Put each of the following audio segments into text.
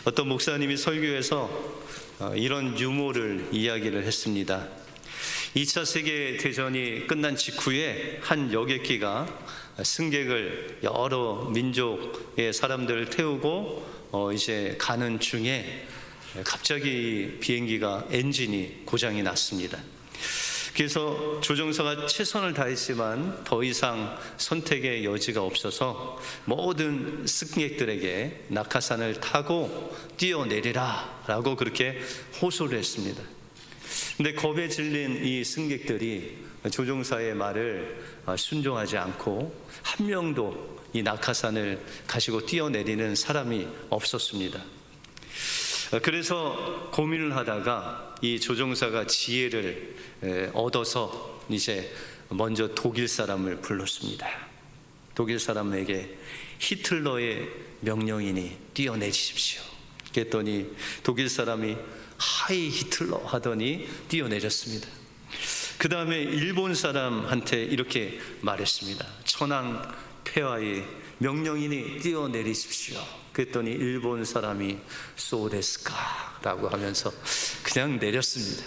어떤 목사님이 설교에서 이런 유머를 이야기를 했습니다. 2차 세계대전이 끝난 직후에 한 여객기가 승객을 여러 민족의 사람들을 태우고 이제 가는 중에 갑자기 비행기가 엔진이 고장이 났습니다. 그래서 조종사가 최선을 다했지만 더 이상 선택의 여지가 없어서 모든 승객들에게 낙하산을 타고 뛰어내리라 라고 그렇게 호소를 했습니다. 근데 겁에 질린 이 승객들이 조종사의 말을 순종하지 않고 한 명도 이 낙하산을 가지고 뛰어내리는 사람이 없었습니다. 그래서 고민을 하다가 이 조종사가 지혜를 얻어서 이제 먼저 독일 사람을 불렀습니다. 독일 사람에게 히틀러의 명령이니 뛰어내리십시오. 그랬더니 독일 사람이 하이 히틀러 하더니 뛰어내렸습니다. 그 다음에 일본 사람한테 이렇게 말했습니다. 천황 폐하의 명령이니 뛰어내리십시오. 그랬더니 일본 사람이 소데스까 라고 하면서 그냥 내렸습니다.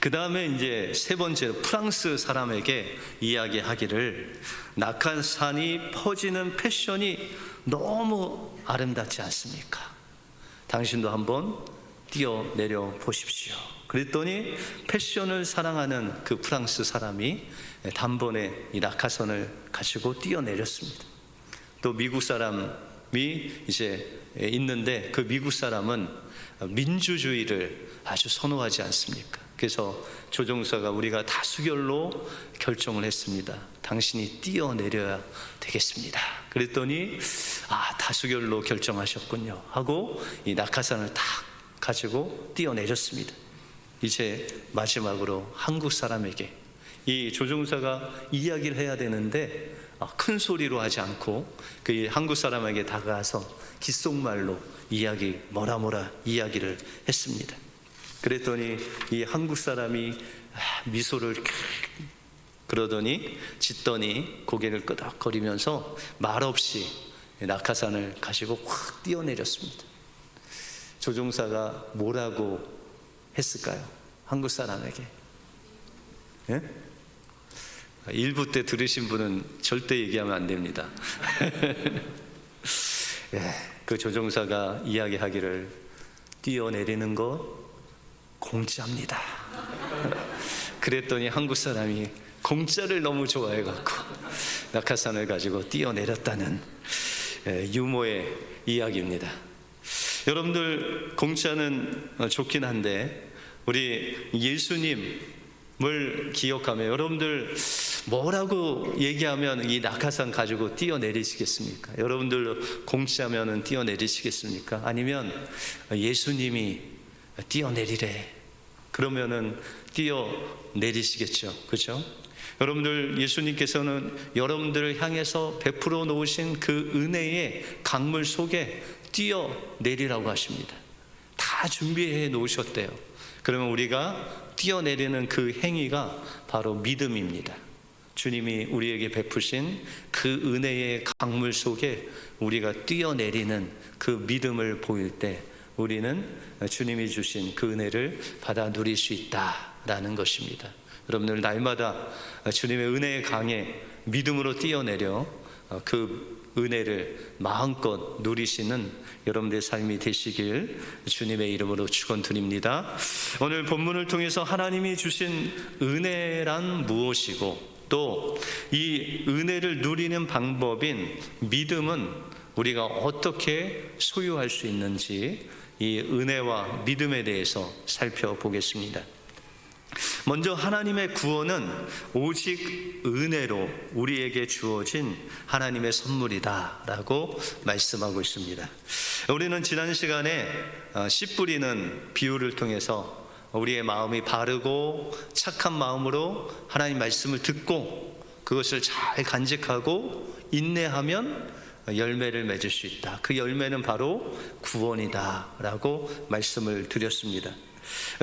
그 다음에 이제 세 번째로 프랑스 사람에게 이야기하기를 낙하산이 퍼지는 패션이 너무 아름답지 않습니까? 당신도 한번 뛰어내려 보십시오. 그랬더니 패션을 사랑하는 그 프랑스 사람이 단번에 이 낙하산을 가지고 뛰어내렸습니다. 또 미국 사람이 이제 있는데 그 미국 사람은 민주주의를 아주 선호하지 않습니까? 그래서 조종사가 우리가 다수결로 결정을 했습니다. 당신이 뛰어내려야 되겠습니다. 그랬더니 다수결로 결정하셨군요 하고 이 낙하산을 탁 가지고 뛰어내렸습니다. 이제 마지막으로 한국 사람에게 이 조종사가 이야기를 해야 되는데 큰 소리로 하지 않고 그 한국 사람에게 다가가서 귓속말로 뭐라 이야기를 했습니다. 그랬더니 이 한국 사람이 미소를 그러더니 짓더니 고개를 끄덕거리면서 말없이 낙하산을 가지고 확 뛰어내렸습니다. 조종사가 뭐라고 했을까요? 한국 사람에게. 예? 일부 때 들으신 분은 절대 얘기하면 안 됩니다. 그 조종사가 이야기하기를 뛰어내리는 거 공짜입니다. 그랬더니 한국 사람이 공짜를 너무 좋아해갖고 낙하산을 가지고 뛰어내렸다는 유머의 이야기입니다. 여러분들 공짜는 좋긴 한데 우리 예수님을 기억하며 여러분들 뭐라고 얘기하면 이 낙하산 가지고 뛰어내리시겠습니까? 여러분들 공짜면은 뛰어내리시겠습니까? 아니면 예수님이 뛰어내리래 그러면은 뛰어내리시겠죠, 그렇죠? 여러분들 예수님께서는 여러분들을 향해서 베풀어 놓으신 그 은혜의 강물 속에 뛰어내리라고 하십니다. 다 준비해 놓으셨대요. 그러면 우리가 뛰어내리는 그 행위가 바로 믿음입니다. 주님이 우리에게 베푸신 그 은혜의 강물 속에 우리가 뛰어내리는 그 믿음을 보일 때 우리는 주님이 주신 그 은혜를 받아 누릴 수 있다라는 것입니다. 여러분들 날마다 주님의 은혜의 강에 믿음으로 뛰어내려 그 은혜를 마음껏 누리시는 여러분들의 삶이 되시길 주님의 이름으로 축원드립니다. 오늘 본문을 통해서 하나님이 주신 은혜란 무엇이고 또 이 은혜를 누리는 방법인 믿음은 우리가 어떻게 소유할 수 있는지 이 은혜와 믿음에 대해서 살펴보겠습니다. 먼저 하나님의 구원은 오직 은혜로 우리에게 주어진 하나님의 선물이다 라고 말씀하고 있습니다. 우리는 지난 시간에 씨 뿌리는 비유를 통해서 우리의 마음이 바르고 착한 마음으로 하나님 말씀을 듣고 그것을 잘 간직하고 인내하면 열매를 맺을 수 있다. 그 열매는 바로 구원이다 라고 말씀을 드렸습니다.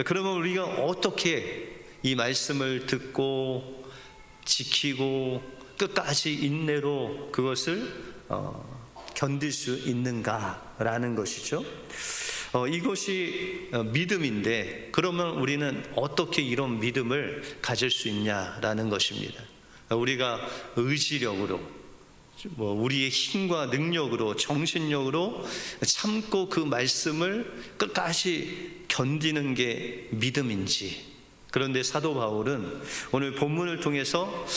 그러면 우리가 어떻게 이 말씀을 듣고 지키고 끝까지 인내로 그것을 견딜 수 있는가라는 것이죠. 이것이 믿음인데, 그러면 우리는 어떻게 이런 믿음을 가질 수 있냐라는 것입니다. 우리가 의지력으로, 우리의 힘과 능력으로, 정신력으로 참고 그 말씀을 끝까지 견디는 게 믿음인지. 그런데 사도 바울은 오늘 본문을 통해서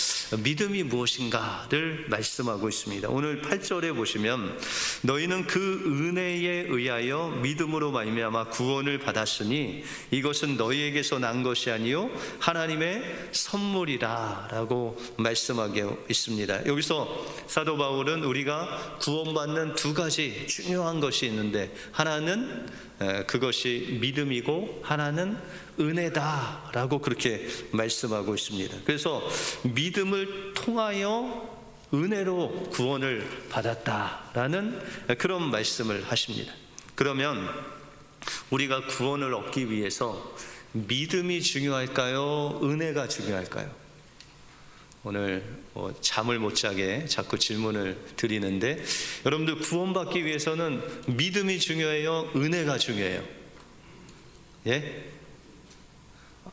믿음이 무엇인가를 말씀하고 있습니다. 오늘 8절에 보시면 너희는 그 은혜에 의하여 믿음으로 말미암아 구원을 받았으니 이것은 너희에게서 난 것이 아니요 하나님의 선물이라 라고 말씀하고 있습니다. 여기서 사도 바울은 우리가 구원받는 두 가지 중요한 것이 있는데, 하나는 그것이 믿음이고 하나는 은혜다라고 그렇게 말씀하고 있습니다. 그래서 믿음을 통하여 은혜로 구원을 받았다라는 그런 말씀을 하십니다. 그러면 우리가 구원을 얻기 위해서 믿음이 중요할까요? 은혜가 중요할까요? 오늘 잠을 못 자게 자꾸 질문을 드리는데, 여러분들 구원받기 위해서는 믿음이 중요해요? 은혜가 중요해요? 예?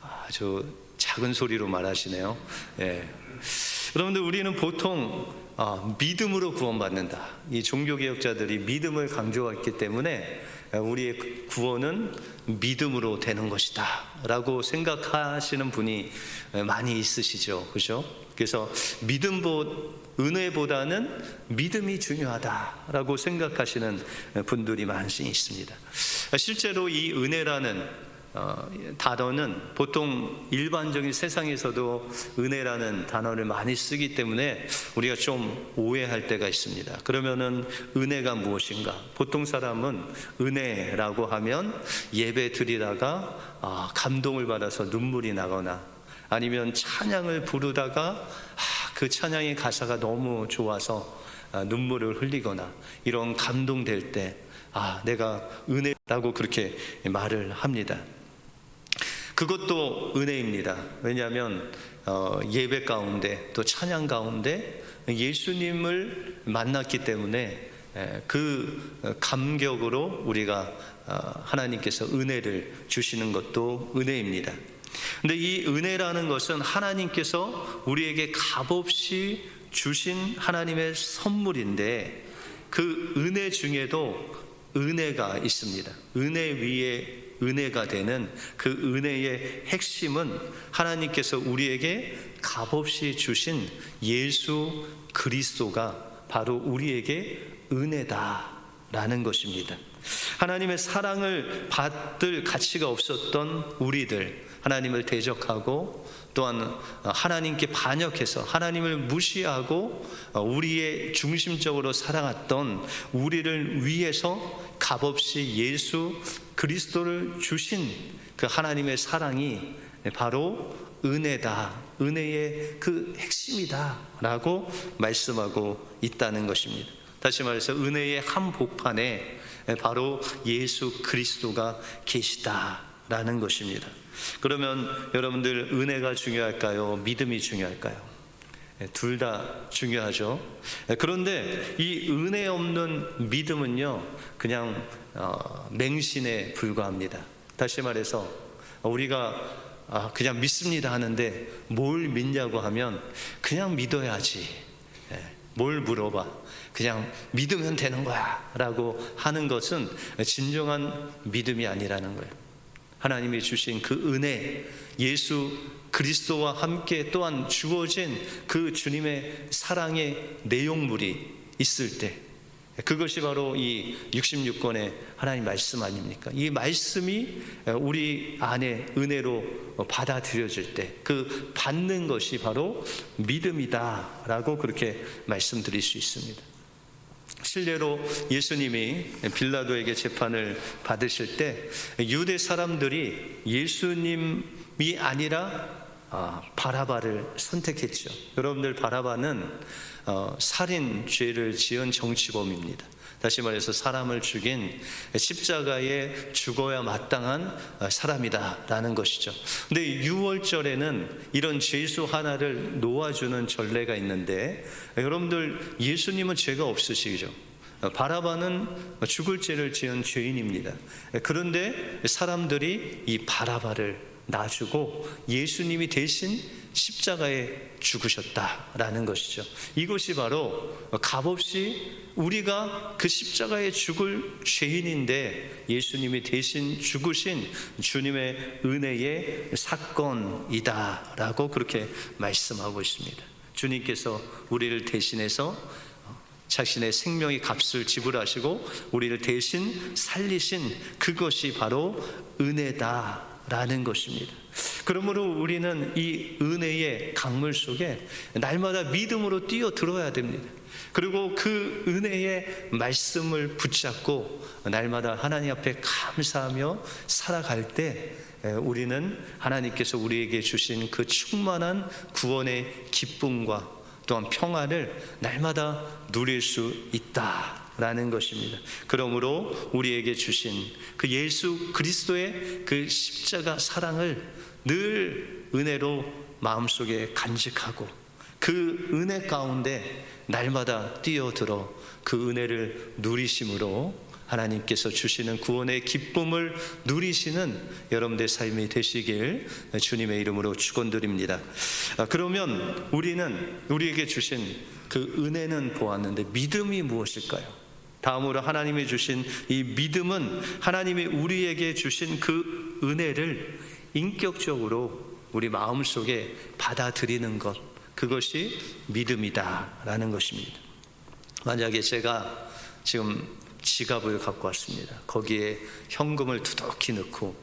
아주 작은 소리로 말하시네요. 예. 여러분들, 우리는 보통 믿음으로 구원받는다. 이 종교개혁자들이 믿음을 강조했기 때문에 우리의 구원은 믿음으로 되는 것이다 라고 생각하시는 분이 많이 있으시죠. 그죠? 그래서 은혜보다는 믿음이 중요하다라고 생각하시는 분들이 많이 있습니다. 실제로 이 은혜라는 단어는 보통 일반적인 세상에서도 은혜라는 단어를 많이 쓰기 때문에 우리가 좀 오해할 때가 있습니다. 그러면은 은혜가 무엇인가? 보통 사람은 은혜라고 하면 예배 드리다가 감동을 받아서 눈물이 나거나, 아니면 찬양을 부르다가 그 찬양의 가사가 너무 좋아서 눈물을 흘리거나, 이런 감동될 때 내가 은혜라고 그렇게 말을 합니다. 그것도 은혜입니다. 왜냐하면 예배 가운데 또 찬양 가운데 예수님을 만났기 때문에 그 감격으로 우리가 하나님께서 은혜를 주시는 것도 은혜입니다. 근데 이 은혜라는 것은 하나님께서 우리에게 값없이 주신 하나님의 선물인데, 그 은혜 중에도 은혜가 있습니다. 은혜 위에 은혜가 되는 그 은혜의 핵심은 하나님께서 우리에게 값없이 주신 예수 그리스도가 바로 우리에게 은혜다라는 것입니다. 하나님의 사랑을 받을 가치가 없었던 우리들, 하나님을 대적하고 또한 하나님께 반역해서 하나님을 무시하고 우리의 중심적으로 살아갔던 우리를 위해서 값없이 예수 그리스도를 주신 그 하나님의 사랑이 바로 은혜다, 은혜의 그 핵심이다 라고 말씀하고 있다는 것입니다. 다시 말해서 은혜의 한복판에 바로 예수 그리스도가 계시다라는 것입니다. 그러면 여러분들, 은혜가 중요할까요? 믿음이 중요할까요? 둘 다 중요하죠. 그런데 이 은혜 없는 믿음은요, 그냥 맹신에 불과합니다. 다시 말해서 우리가 그냥 믿습니다 하는데 뭘 믿냐고 하면 그냥 믿어야지, 뭘 물어봐, 그냥 믿으면 되는 거야 라고 하는 것은 진정한 믿음이 아니라는 거예요. 하나님이 주신 그 은혜, 예수 그리스도와 함께 또한 주어진 그 주님의 사랑의 내용물이 있을 때, 그것이 바로 이 66권의 하나님 말씀 아닙니까? 이 말씀이 우리 안에 은혜로 받아들여질 때 그 받는 것이 바로 믿음이다 라고 그렇게 말씀드릴 수 있습니다. 실례로 예수님이 빌라도에게 재판을 받으실 때 유대 사람들이 예수님이 아니라 바라바를 선택했죠. 여러분들, 바라바는 살인 죄를 지은 정치범입니다. 다시 말해서 사람을 죽인, 십자가에 죽어야 마땅한 사람이다라는 것이죠. 근데 6월절에는 이런 죄수 하나를 놓아주는 전례가 있는데, 여러분들, 예수님은 죄가 없으시죠. 바라바는 죽을 죄를 지은 죄인입니다. 그런데 사람들이 이 바라바를 놔주고 예수님이 대신 십자가에 죽으셨다라는 것이죠. 이것이 바로 값없이 우리가 그 십자가에 죽을 죄인인데 예수님이 대신 죽으신 주님의 은혜의 사건이다라고 그렇게 말씀하고 있습니다. 주님께서 우리를 대신해서 자신의 생명의 값을 지불하시고 우리를 대신 살리신 그것이 바로 은혜다라는 것입니다. 그러므로 우리는 이 은혜의 강물 속에 날마다 믿음으로 뛰어들어야 됩니다. 그리고 그 은혜의 말씀을 붙잡고 날마다 하나님 앞에 감사하며 살아갈 때 우리는 하나님께서 우리에게 주신 그 충만한 구원의 기쁨과 또한 평안을 날마다 누릴 수 있다라는 것입니다. 그러므로 우리에게 주신 그 예수 그리스도의 그 십자가 사랑을 늘 은혜로 마음속에 간직하고 그 은혜 가운데 날마다 뛰어들어 그 은혜를 누리심으로 하나님께서 주시는 구원의 기쁨을 누리시는 여러분들의 삶이 되시길 주님의 이름으로 축원드립니다. 그러면 우리에게 주신 그 은혜는 보았는데 믿음이 무엇일까요? 다음으로 하나님이 주신 이 믿음은 하나님이 우리에게 주신 그 은혜를 인격적으로 우리 마음속에 받아들이는 것, 그것이 믿음이다라는 것입니다. 만약에 제가 지금 지갑을 갖고 왔습니다. 거기에 현금을 두둑히 넣고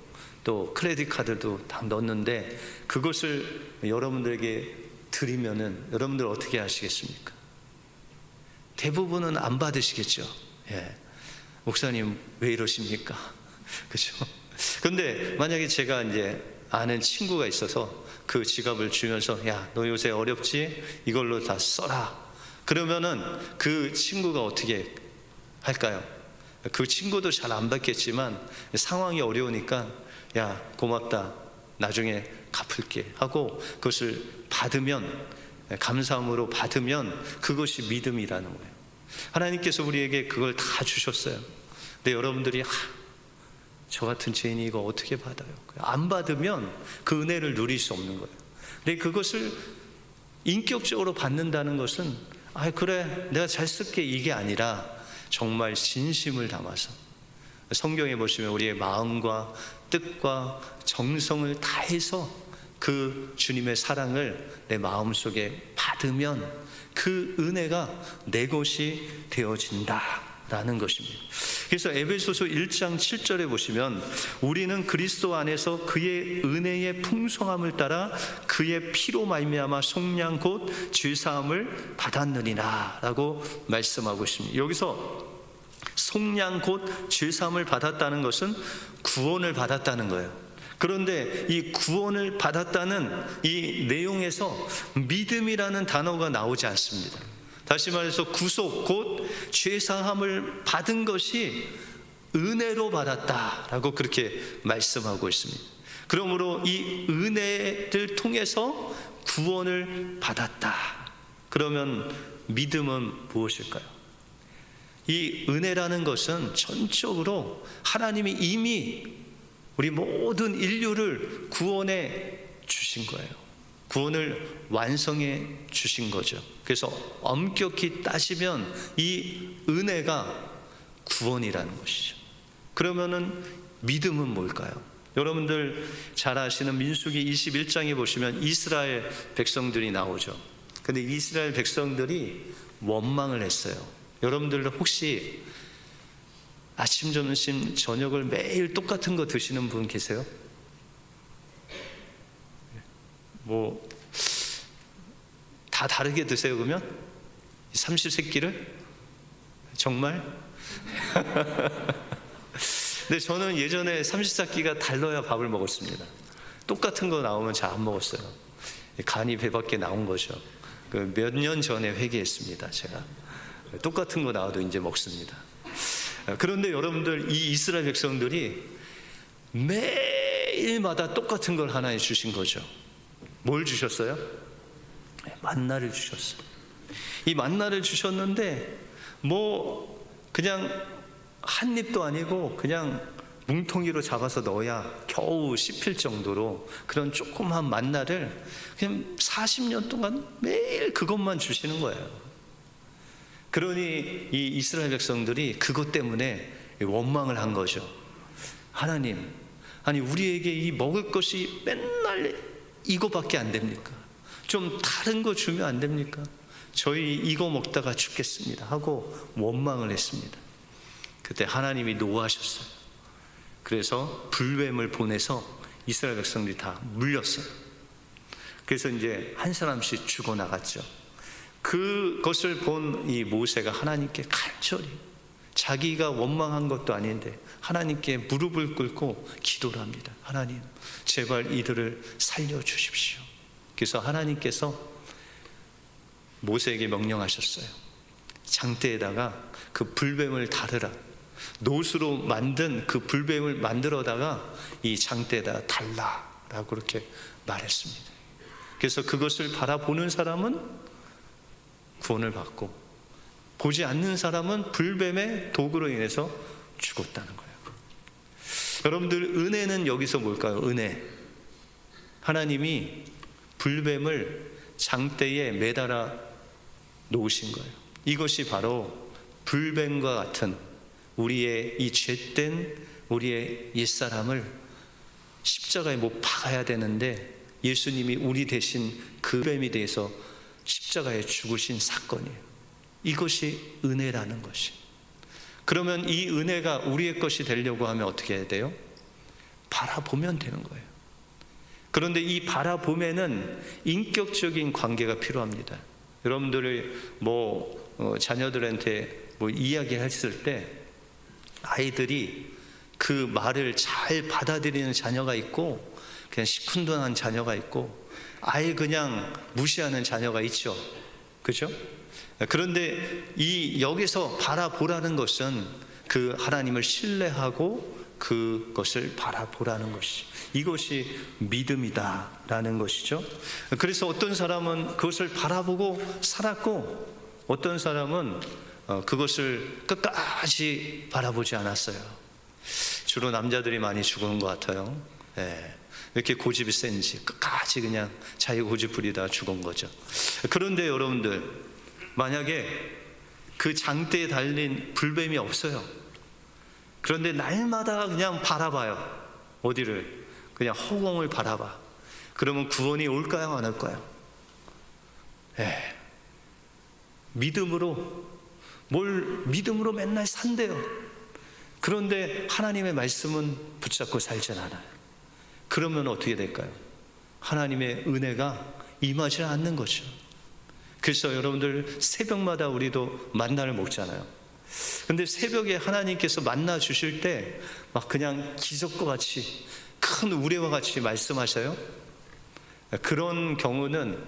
또 크레딧 카드도 다 넣었는데 그것을 여러분들에게 드리면은 여러분들 어떻게 하시겠습니까? 대부분은 안 받으시겠죠. 예. 목사님 왜 이러십니까? 그렇죠? 근데 만약에 제가 이제 아는 친구가 있어서 그 지갑을 주면서 야, 너 요새 어렵지? 이걸로 다 써라. 그러면은 그 친구가 어떻게 할까요? 그 친구도 잘 안 받겠지만 상황이 어려우니까 야, 고맙다, 나중에 갚을게 하고 그것을 받으면, 감사함으로 받으면 그것이 믿음이라는 거예요. 하나님께서 우리에게 그걸 다 주셨어요. 근데 여러분들이 저 같은 죄인이 이거 어떻게 받아요? 안 받으면 그 은혜를 누릴 수 없는 거예요. 근데 그것을 인격적으로 받는다는 것은 그래, 내가 잘 쓸게, 이게 아니라 정말 진심을 담아서 성경에 보시면 우리의 마음과 뜻과 정성을 다해서 그 주님의 사랑을 내 마음속에 받으면 그 은혜가 내 것이 되어진다라는 것입니다. 그래서 에베소서 1장 7절에 보시면 우리는 그리스도 안에서 그의 은혜의 풍성함을 따라 그의 피로 말미암아 속량 곧 죄사함을 받았느니라 라고 말씀하고 있습니다. 여기서 속량 곧 죄사함을 받았다는 것은 구원을 받았다는 거예요. 그런데 이 구원을 받았다는 이 내용에서 믿음이라는 단어가 나오지 않습니다. 다시 말해서 구속 곧 죄사함을 받은 것이 은혜로 받았다라고 그렇게 말씀하고 있습니다. 그러므로 이 은혜를 통해서 구원을 받았다. 그러면 믿음은 무엇일까요? 이 은혜라는 것은 전적으로 하나님이 이미 우리 모든 인류를 구원해 주신 거예요. 구원을 완성해 주신 거죠. 그래서 엄격히 따지면 이 은혜가 구원이라는 것이죠. 그러면은 믿음은 뭘까요? 여러분들 잘 아시는 민수기 21장에 보시면 이스라엘 백성들이 나오죠. 근데 이스라엘 백성들이 원망을 했어요. 여러분들도 혹시 아침, 점심, 저녁을 매일 똑같은 거 드시는 분 계세요? 뭐 다 다르게 드세요 그러면? 삼시세끼를? 정말? 근데 저는 예전에 삼시세끼가 달라야 밥을 먹었습니다. 똑같은 거 나오면 잘 안 먹었어요. 간이 배 밖에 나온 거죠. 몇 년 전에 회개했습니다. 제가 똑같은 거 나와도 이제 먹습니다. 그런데 여러분들 이 이스라엘 백성들이 매일마다 똑같은 걸 하나님 주신 거죠. 뭘 주셨어요? 만나를 주셨어요. 이 만나를 주셨는데 그냥 한 입도 아니고 그냥 뭉텅이로 잡아서 넣어야 겨우 씹힐 정도로 그런 조그만 만나를 그냥 40년 동안 매일 그것만 주시는 거예요. 그러니 이 이스라엘 백성들이 그것 때문에 원망을 한 거죠. 하나님, 아니 우리에게 이 먹을 것이 맨날 이거밖에 안 됩니까? 좀 다른 거 주면 안 됩니까? 저희 이거 먹다가 죽겠습니다 하고 원망을 했습니다. 그때 하나님이 노하셨어요. 그래서 불뱀을 보내서 이스라엘 백성들이 다 물렸어요. 그래서 이제 한 사람씩 죽어나갔죠. 그것을 본 이 모세가 하나님께 간절히, 자기가 원망한 것도 아닌데 하나님께 무릎을 꿇고 기도를 합니다. 하나님, 제발 이들을 살려주십시오. 그래서 하나님께서 모세에게 명령하셨어요. 장대에다가 그 불뱀을 달으라. 노수로 만든 그 불뱀을 만들어다가 이 장대에다 달라라고 그렇게 말했습니다. 그래서 그것을 바라보는 사람은 구원을 받고, 보지 않는 사람은 불뱀의 도구로 인해서 죽었다는 거예요. 여러분들, 은혜는 여기서 뭘까요? 은혜. 하나님이 불뱀을 장대에 매달아 놓으신 거예요. 이것이 바로 불뱀과 같은 우리의 이 죄된 우리의 옛사람을 십자가에 못 박아야 되는데 예수님이 우리 대신 그 뱀이 돼서 십자가에 죽으신 사건이에요. 이것이 은혜라는 것이. 그러면 이 은혜가 우리의 것이 되려고 하면 어떻게 해야 돼요? 바라보면 되는 거예요. 그런데 이 바라봄에는 인격적인 관계가 필요합니다. 여러분들을 자녀들한테 이야기했을 때 아이들이 그 말을 잘 받아들이는 자녀가 있고 그냥 시큰둥한 자녀가 있고 아예 그냥 무시하는 자녀가 있죠. 그렇죠? 그런데 여기서 바라보라는 것은 그 하나님을 신뢰하고 그것을 바라보라는 것이, 이것이 믿음이다라는 것이죠. 그래서 어떤 사람은 그것을 바라보고 살았고 어떤 사람은 그것을 끝까지 바라보지 않았어요. 주로 남자들이 많이 죽은 것 같아요. 왜 이렇게 고집이 센지 끝까지 그냥 자기 고집 부리다 죽은 거죠. 그런데 여러분들, 만약에 그 장대에 달린 불뱀이 없어요. 그런데 날마다 그냥 바라봐요. 어디를? 그냥 허공을 바라봐. 그러면 구원이 올까요? 안 올까요? 믿음으로 맨날 산대요. 그런데 하나님의 말씀은 붙잡고 살진 않아요. 그러면 어떻게 될까요? 하나님의 은혜가 임하지 않는 거죠. 그래서 여러분들, 새벽마다 우리도 만나를 먹잖아요. 근데 새벽에 하나님께서 만나 주실 때 막 그냥 기적과 같이 큰 우레와 같이 말씀하셔요. 그런 경우는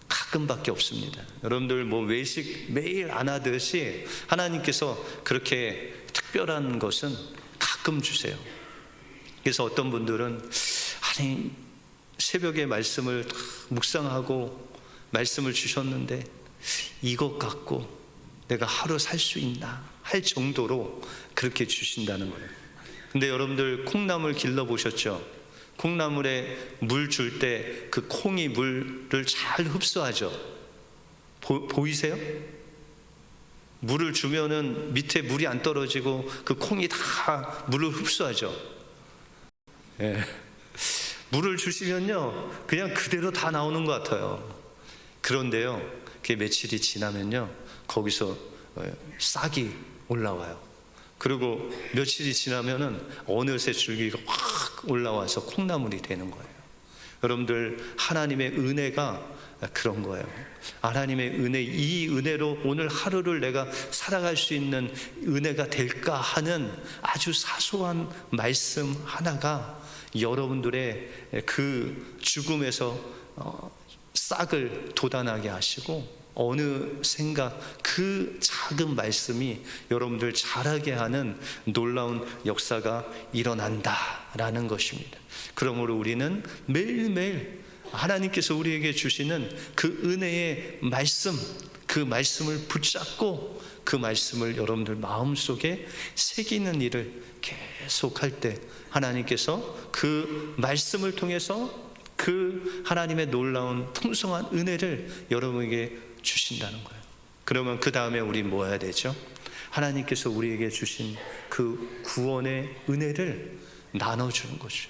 가끔밖에 없습니다. 여러분들 외식 매일 안 하듯이 하나님께서 그렇게 특별한 것은 가끔 주세요. 그래서 어떤 분들은 아니 새벽에 말씀을 묵상하고 말씀을 주셨는데 이것 갖고 내가 하루 살 수 있나 할 정도로 그렇게 주신다는 거예요. 근데 여러분들, 콩나물 길러보셨죠? 콩나물에 물 줄 때 그 콩이 물을 잘 흡수하죠. 보이세요? 물을 주면은 밑에 물이 안 떨어지고 그 콩이 다 물을 흡수하죠. 물을 주시면요 그냥 그대로 다 나오는 것 같아요. 그런데요, 그게 며칠이 지나면요 거기서 싹이 올라와요. 그리고 며칠이 지나면은 어느새 줄기가 확 올라와서 콩나물이 되는 거예요. 여러분들, 하나님의 은혜가 그런 거예요. 하나님의 은혜, 이 은혜로 오늘 하루를 내가 살아갈 수 있는 은혜가 될까 하는 아주 사소한 말씀 하나가 여러분들의 그 죽음에서 싹을 돋아나게 하시고 어느 생각, 그 작은 말씀이 여러분들 자라게 하는 놀라운 역사가 일어난다라는 것입니다. 그러므로 우리는 매일매일 하나님께서 우리에게 주시는 그 은혜의 말씀, 그 말씀을 붙잡고 그 말씀을 여러분들 마음속에 새기는 일을 계속할 때 하나님께서 그 말씀을 통해서 그 하나님의 놀라운 풍성한 은혜를 여러분에게 주신다는 거예요. 그러면 그 다음에 우리 뭐 해야 되죠? 하나님께서 우리에게 주신 그 구원의 은혜를 나눠주는 거죠.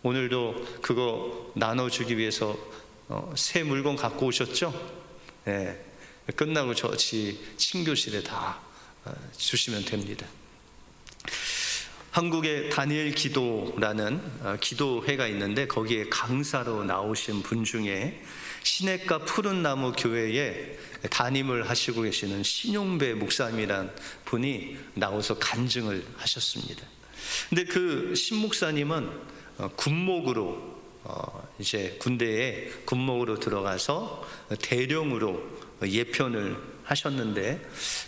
오늘도 그거 나눠주기 위해서 새 물건 갖고 오셨죠? 네. 끝나고 저희 친교실에 다 주시면 됩니다. 한국에 다니엘 기도라는 기도회가 있는데 거기에 강사로 나오신 분 중에 시냇가 푸른 나무 교회에 담임을 하시고 계시는 신용배 목사님이란 분이 나와서 간증을 하셨습니다. 근데 그 신 목사님은 군목으로 이제 군대에 군목으로 들어가서 대령으로 예편을 하셨는데,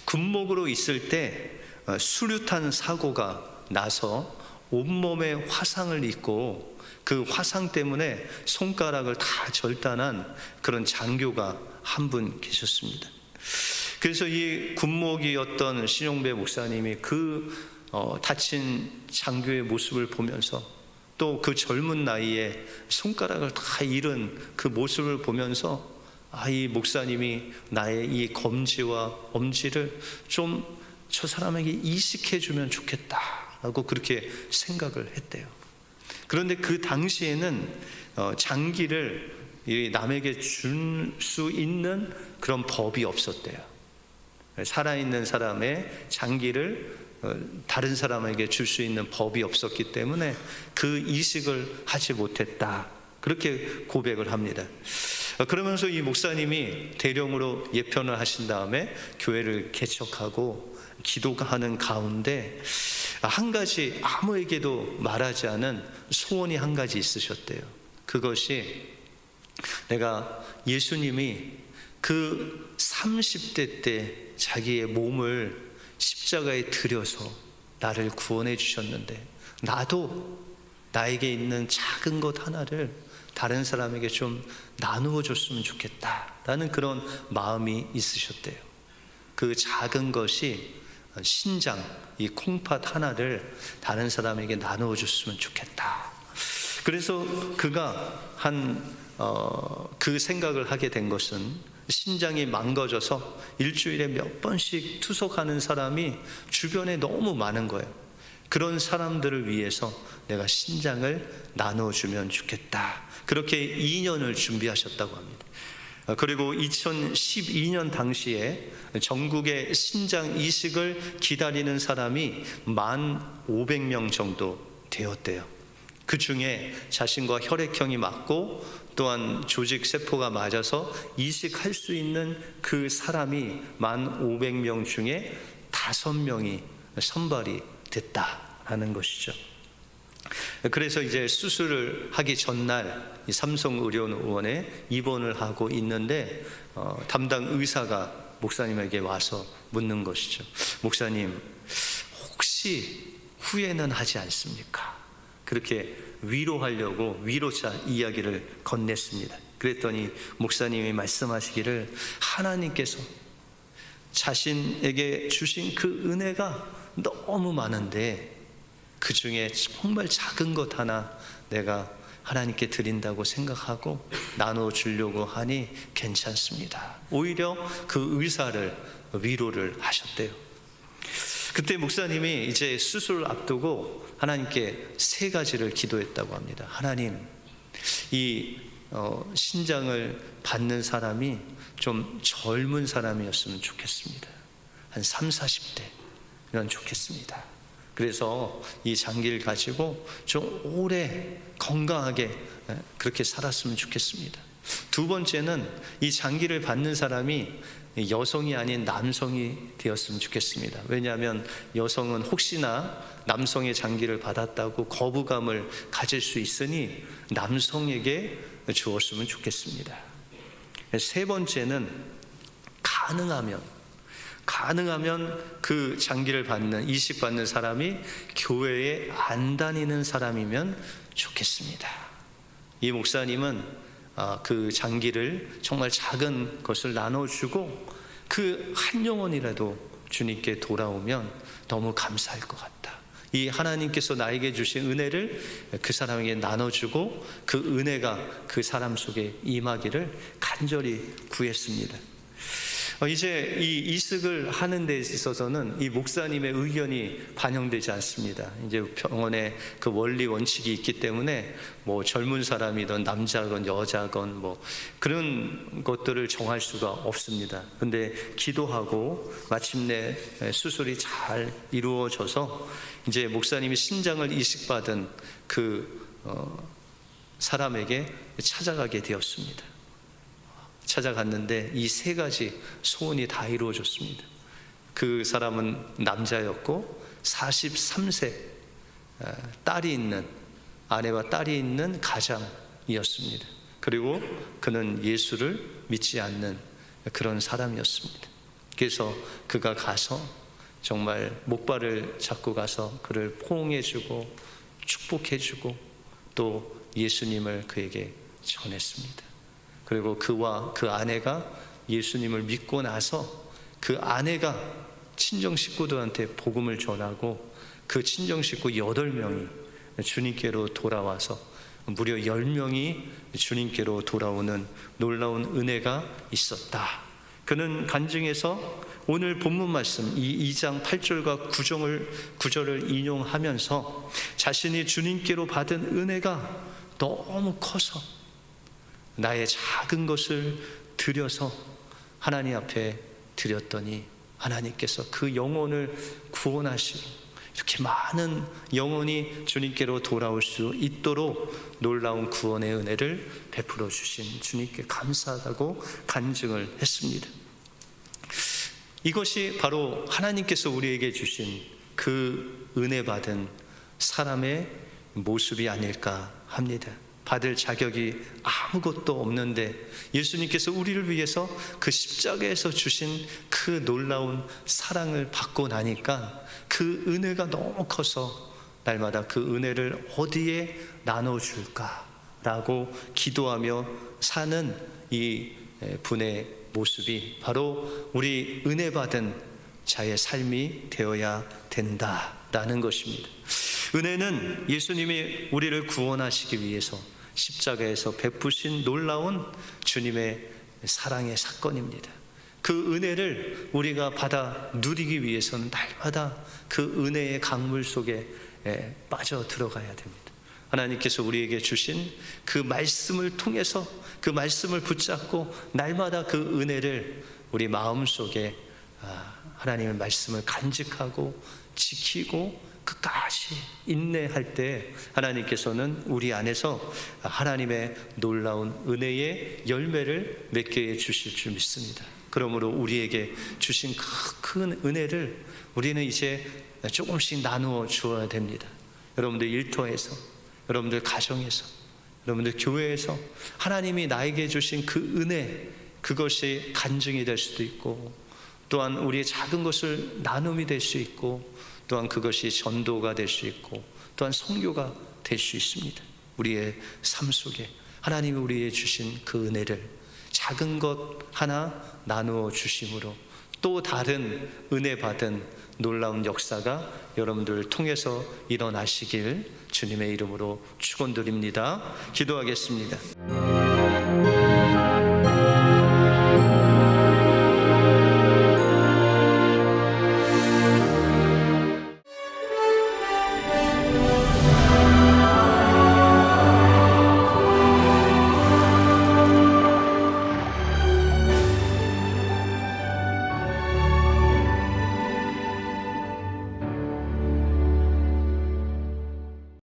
군목으로 있을 때 수류탄 사고가 나서 온몸에 화상을 입고 그 화상 때문에 손가락을 다 절단한 그런 장교가 한 분 계셨습니다. 그래서 이 군목이었던 신용배 목사님이 그 다친 장교의 모습을 보면서, 또 그 젊은 나이에 손가락을 다 잃은 그 모습을 보면서 이 목사님이 나의 이 검지와 엄지를 좀 저 사람에게 이식해 주면 좋겠다라고 그렇게 생각을 했대요. 그런데 그 당시에는 장기를 남에게 줄 수 있는 그런 법이 없었대요. 살아있는 사람의 장기를 다른 사람에게 줄 수 있는 법이 없었기 때문에 그 이식을 하지 못했다, 그렇게 고백을 합니다. 그러면서 이 목사님이 대령으로 예편을 하신 다음에 교회를 개척하고 기도하는 가운데 한 가지 아무에게도 말하지 않은 소원이 한 가지 있으셨대요. 그것이, 내가 예수님이 그 30대 때 자기의 몸을 십자가에 들여서 나를 구원해 주셨는데, 나도 나에게 있는 작은 것 하나를 다른 사람에게 좀 나누어 줬으면 좋겠다라는 그런 마음이 있으셨대요. 그 작은 것이 신장, 이 콩팥 하나를 다른 사람에게 나누어 줬으면 좋겠다. 그래서 그가 그 생각을 하게 된 것은, 신장이 망가져서 일주일에 몇 번씩 투석하는 사람이 주변에 너무 많은 거예요. 그런 사람들을 위해서 내가 신장을 나눠주면 좋겠다, 그렇게 2년을 준비하셨다고 합니다. 그리고 2012년 당시에 전국에 신장 이식을 기다리는 사람이 1,500명 정도 되었대요. 그 중에 자신과 혈액형이 맞고 또한 조직세포가 맞아서 이식할 수 있는 그 사람이 1,500명 중에 5명이 선발이 됐다라는 것이죠. 그래서 이제 수술을 하기 전날 삼성의료원에 입원을 하고 있는데 담당 의사가 목사님에게 와서 묻는 것이죠. 목사님, 혹시 후회는 하지 않습니까? 그렇게 위로하려고 위로자 이야기를 건넸습니다. 그랬더니 목사님이 말씀하시기를, 하나님께서 자신에게 주신 그 은혜가 너무 많은데 그 중에 정말 작은 것 하나 내가 하나님께 드린다고 생각하고 나눠 주려고 하니 괜찮습니다. 오히려 그 의사를 위로를 하셨대요. 그때 목사님이 이제 수술을 앞두고 하나님께 3가지를 기도했다고 합니다. 하나님, 이 신장을 받는 사람이 좀 젊은 사람이었으면 좋겠습니다. 한 30-40대면 좋겠습니다. 그래서 이 장기를 가지고 좀 오래 건강하게 그렇게 살았으면 좋겠습니다. 2번째는 이 장기를 받는 사람이 여성이 아닌 남성이 되었으면 좋겠습니다. 왜냐하면 여성은 혹시나 남성의 장기를 받았다고 거부감을 가질 수 있으니 남성에게 주었으면 좋겠습니다. 3번째는 가능하면 그 장기를 이식받는 사람이 교회에 안 다니는 사람이면 좋겠습니다. 이 목사님은 그 장기를 정말 작은 것을 나눠주고 그 한 영혼이라도 주님께 돌아오면 너무 감사할 것 같다. 이 하나님께서 나에게 주신 은혜를 그 사람에게 나눠주고 그 은혜가 그 사람 속에 임하기를 간절히 구했습니다. 이제 이 이식을 하는 데 있어서는 이 목사님의 의견이 반영되지 않습니다. 이제 병원에 그 원리 원칙이 있기 때문에 뭐 젊은 사람이든 남자건 여자건 뭐 그런 것들을 정할 수가 없습니다. 근데 기도하고 마침내 수술이 잘 이루어져서 이제 목사님이 신장을 이식받은 그 사람에게 찾아가게 되었습니다. 찾아갔는데 이 세 가지 소원이 다 이루어졌습니다. 그 사람은 남자였고 43세 딸이 있는, 아내와 딸이 있는 가장이었습니다. 그리고 그는 예수를 믿지 않는 그런 사람이었습니다. 그래서 그가 가서 정말 목발을 잡고 가서 그를 포옹해주고 축복해주고 또 예수님을 그에게 전했습니다. 그리고 그와 그 아내가 예수님을 믿고 나서 그 아내가 친정 식구들한테 복음을 전하고 그 친정 식구 8명이 주님께로 돌아와서 무려 10명이 주님께로 돌아오는 놀라운 은혜가 있었다. 그는 간증에서 오늘 본문 말씀 이 2장 8절과 9절을 인용하면서 자신이 주님께로 받은 은혜가 너무 커서 나의 작은 것을 드려서 하나님 앞에 드렸더니 하나님께서 그 영혼을 구원하시고 이렇게 많은 영혼이 주님께로 돌아올 수 있도록 놀라운 구원의 은혜를 베풀어 주신 주님께 감사하다고 간증을 했습니다. 이것이 바로 하나님께서 우리에게 주신 그 은혜 받은 사람의 모습이 아닐까 합니다. 받을 자격이 아무것도 없는데 예수님께서 우리를 위해서 그 십자가에서 주신 그 놀라운 사랑을 받고 나니까 그 은혜가 너무 커서 날마다 그 은혜를 어디에 나눠줄까라고 기도하며 사는 이 분의 모습이 바로 우리 은혜 받은 자의 삶이 되어야 된다라는 것입니다. 은혜는 예수님이 우리를 구원하시기 위해서 십자가에서 베푸신 놀라운 주님의 사랑의 사건입니다. 그 은혜를 우리가 받아 누리기 위해서는 날마다 그 은혜의 강물 속에 빠져 들어가야 됩니다. 하나님께서 우리에게 주신 그 말씀을 통해서 그 말씀을 붙잡고 날마다 그 은혜를 우리 마음속에 하나님의 말씀을 간직하고 지키고 끝까지 인내할 때 하나님께서는 우리 안에서 하나님의 놀라운 은혜의 열매를 맺게 해주실 줄 믿습니다. 그러므로 우리에게 주신 큰 은혜를 우리는 이제 조금씩 나누어 주어야 됩니다. 여러분들 일터에서, 여러분들 가정에서, 여러분들 교회에서 하나님이 나에게 주신 그 은혜, 그것이 간증이 될 수도 있고 또한 우리의 작은 것을 나눔이 될 수 있고 또한 그것이 전도가 될 수 있고 또한 선교가 될 수 있습니다. 우리의 삶 속에 하나님이 우리에게 주신 그 은혜를 작은 것 하나 나누어 주심으로 또 다른 은혜 받은 놀라운 역사가 여러분들을 통해서 일어나시길 주님의 이름으로 축원드립니다. 기도하겠습니다.